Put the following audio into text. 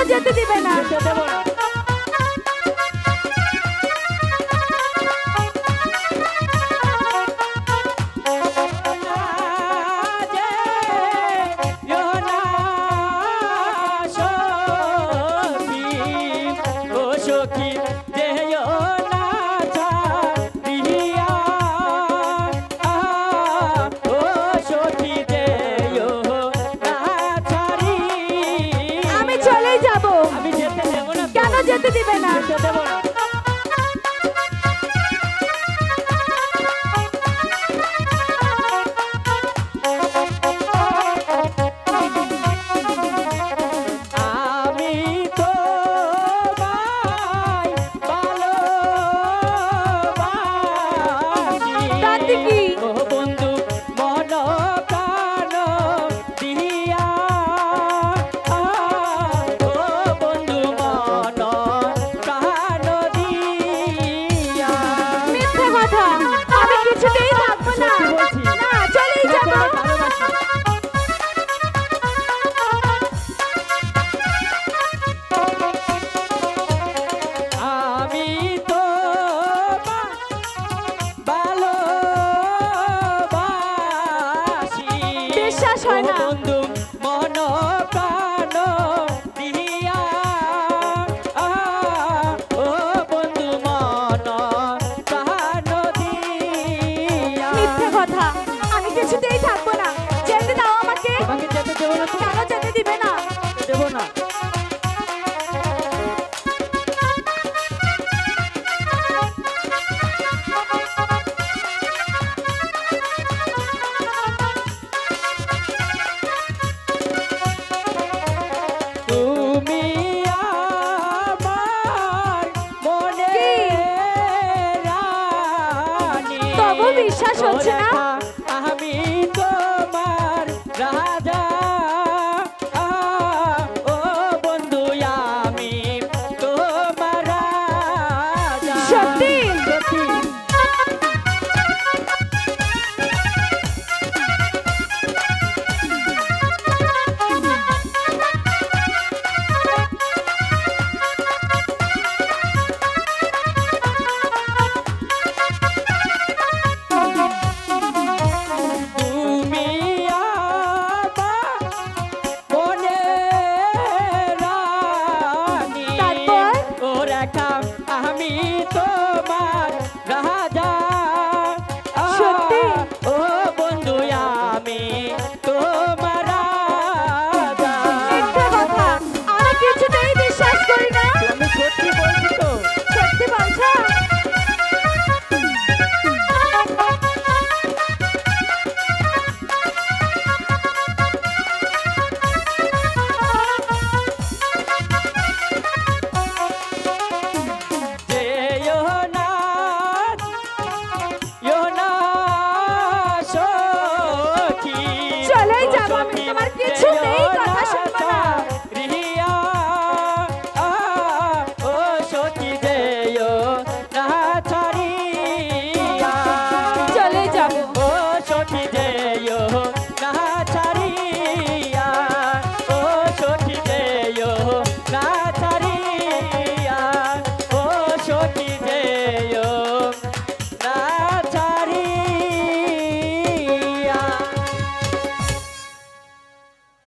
যেতে দিবে না? যেতে দেব না। আমি চলেই যাব। আমি যেতে দেব না। কেন যেতে দিবে না? যেতে দেব না। আমি তোমায় ভালোবাসি। তাতে কি? ও বন্ধু মন প্রাণ দিয়া, ও বন্ধু মন প্রাণ দিয়া। মিথ্যে কথা, আমি কিছুতেই থাকবো না। সত্যি বলছি। না, চলেই যাব। ভালোবাসি। আমি তো ভালোবাসি। বিশ্বাস হয় না। ও বন্ধু মন প্রাণ দিয়া, ও বন্ধু মন প্রাণ দিয়া। মিথ্যে কথা, আমি কিছুতেই থাকবো না। যেতে দাও আমাকে। তোমাকে যেতে দেবো না তো? কেন যেতে দিবে না? দেবো না। তুমি আমার মনে কি? রানী। তবু বিশ্বাস হচ্ছে না?